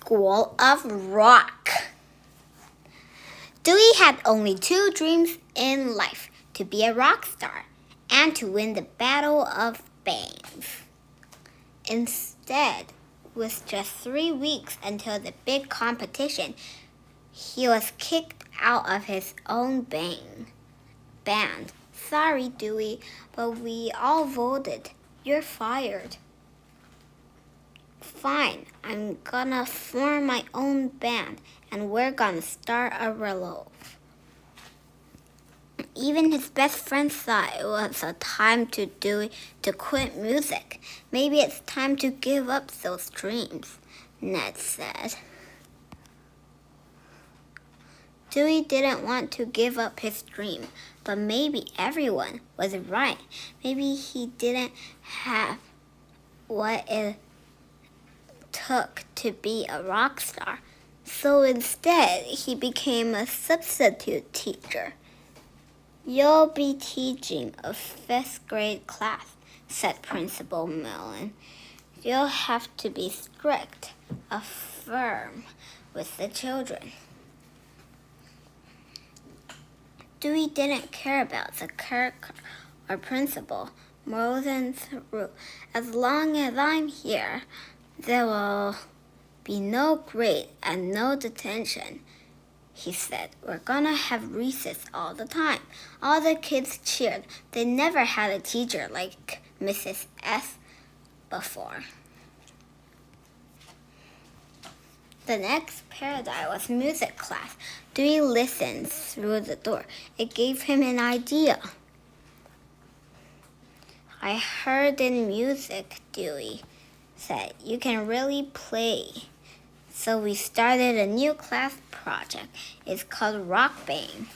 School of Rock. Dewey had only two dreams in life: to be a rock star and to win the Battle of Bangs. Instead, with just 3 weeks until the big competition, he was kicked out of his own band. Sorry, Dewey, but we all voted. You're fired. Fine, I'm gonna form my own band, and we're gonna start a revolve. Even his best friend thought it was a time to quit music. Maybe it's time to give up those dreams, Ned said. Dewey didn't want to give up his dream, but maybe everyone was right. Maybe he didn't have what it took to be a rock star. So instead, he became a substitute teacher. You'll be teaching a 5th grade class, said Principal Mellon. You'll have to be strict, firm with the children. Dewey didn't care about the clerk or principal more than through. As long as I'm here, there will be no grade and no detention, he said. We're gonna have recess all the time. All the kids cheered. They never had a teacher like Mrs. S. before. The next period was music class. Dewey listened through the door. It gave him an idea. I heard in music, Dewey said, you can really play. So we started a new class project. It's called Rock Band.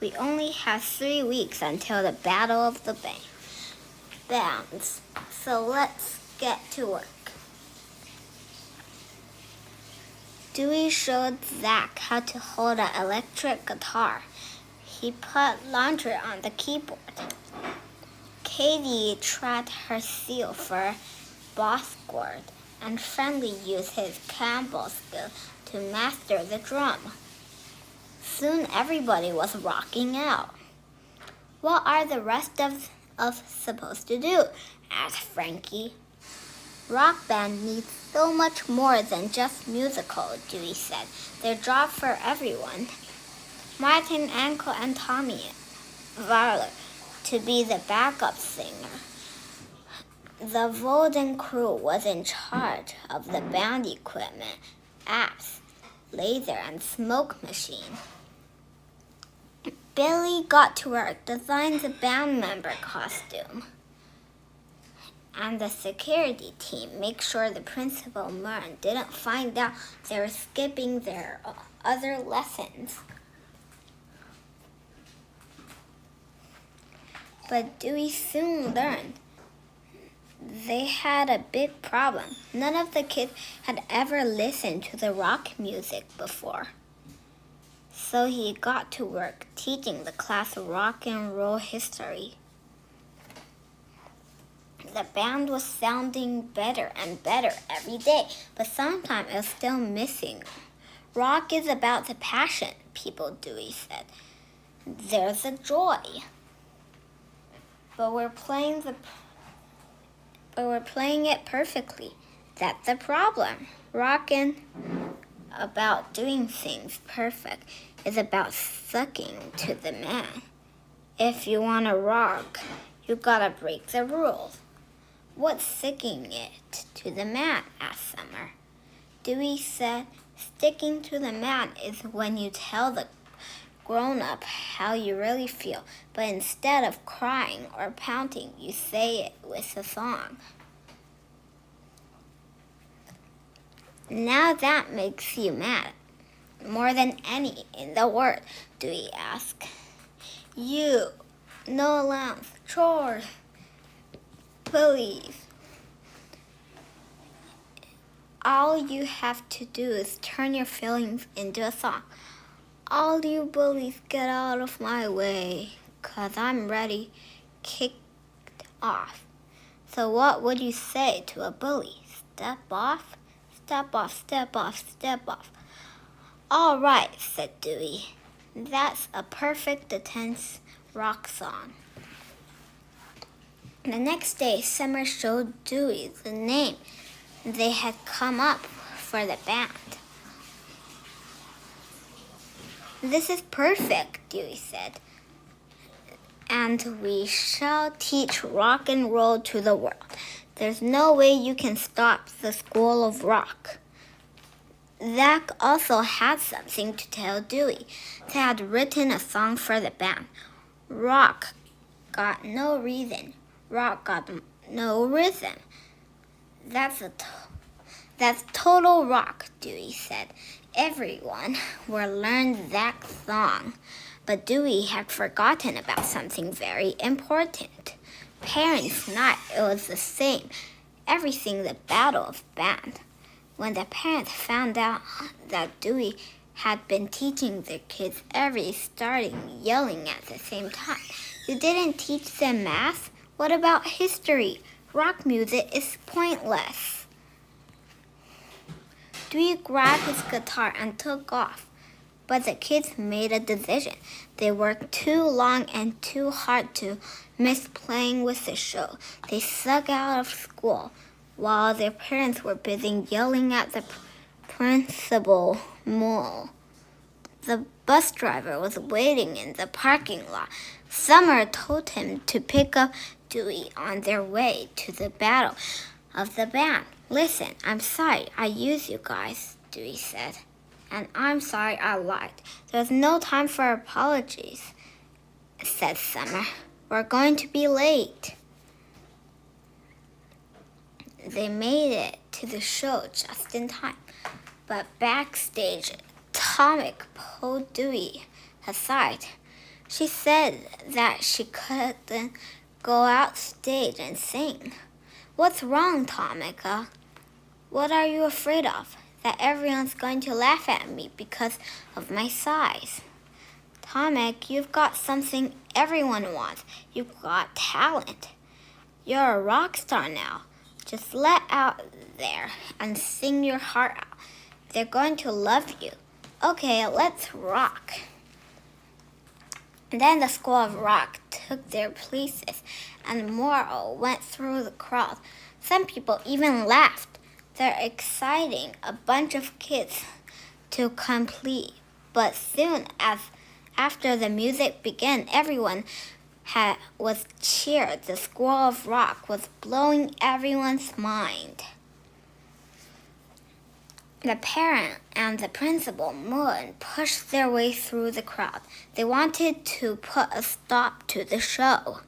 We only have 3 weeks until the Battle of the Bands. So let's get to work. Dewey showed Zach how to hold an electric guitar. He put laundry on the keyboard. Katie tried her seal for bossboard, and Friendly used his Campbell skill to master the drum. Soon everybody was rocking out. What are the rest of us supposed to do? Asked Frankie. Rock band needs so much more than just musical, Dewey said. They're jobs for everyone. Martin, Uncle, and Tommy Varler to be the backup singer. The Volden crew was in charge of the band equipment, amps, laser, and smoke machine. Billy got to work, designed the band member costume. And the security team make sure the Principal Mern didn't find out they were skipping their other lessons. But Dewey soon learned they had a big problem. None of the kids had ever listened to the rock music before. So he got to work teaching the class rock and roll history. The band was sounding better and better every day, but sometimes it was still missing. Rock is about the passion, people, Dewey said. There's a joy. But we're playing it perfectly. That's the problem. Rockin' about doing things perfect is about sucking to the man. If you want to rock, you gotta break the rules. What's sticking it to the man? Asked Summer. Dewey said, sticking to the man is when you tell the grown-up how you really feel, but instead of crying or pounding, you say it with a song. Now that makes you mad, more than any in the world, Dewey asked. You, no allowance, chores, please. All you have to do is turn your feelings into a song. All you bullies get out of my way, 'cause I'm ready, kicked off. So what would you say to a bully? Step off, step off, step off, step off. All right, said Dewey. That's a perfect intense rock song. The next day, Summer showed Dewey the name they had come up for the band. This is perfect, Dewey said. And we shall teach rock and roll to the world. There's no way you can stop the School of Rock. Zach also had something to tell Dewey. They had written a song for the band. Rock got no reason. Rock got no rhythm. That's total rock, Dewey said. Everyone will learn Zach's song. But Dewey had forgotten about something very important. Parents' night, it was the same. Everything the Battle of Band. When the parents found out that Dewey had been teaching their kids started yelling at the same time. You didn't teach them math? What about history? Rock music is pointless. Dewey grabbed his guitar and took off. But the kids made a decision. They worked too long and too hard to miss playing with the show. They snuck out of school while their parents were busy yelling at the principal mole. The bus driver was waiting in the parking lot. Summer told him to pick up Dewey on their way to the Battle of the Band. Listen, I'm sorry I used you guys, Dewey said. And I'm sorry I lied. There's no time for apologies, said Summer. We're going to be late. They made it to the show just in time. But backstage, Tomic pulled Dewey aside. She said that she couldn't go out stage and sing. What's wrong, Tomica? What are you afraid of? That everyone's going to laugh at me because of my size. Tomic, you've got something everyone wants. You've got talent. You're a rock star now. Just let out there and sing your heart out. They're going to love you. Okay, let's rock. And then the School of Rock took their places, and Morrow went through the crowd. Some people even laughed. They're exciting a bunch of kids to complete. But soon after the music began, everyone was cheered. The School of Rock was blowing everyone's mind. The parent and the principal, Moon, pushed their way through the crowd. They wanted to put a stop to the show,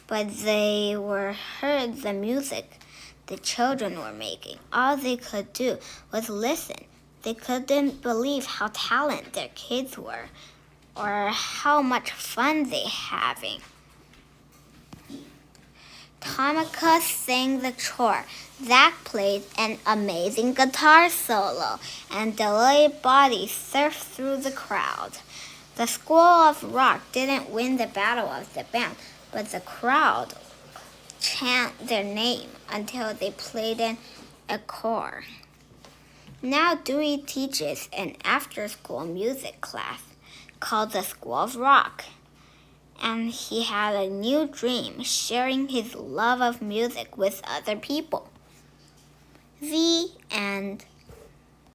but they heard the music the children were making. All they could do was listen. They couldn't believe how talented their kids were or how much fun they having. Tomica sang the chore. Zach played an amazing guitar solo, and Delayed Body surfed through the crowd. The School of Rock didn't win the Battle of the Band, but the crowd chant their name until they played an encore. Now Dewey teaches an after-school music class called the School of Rock, and he had a new dream, sharing his love of music with other people. The end.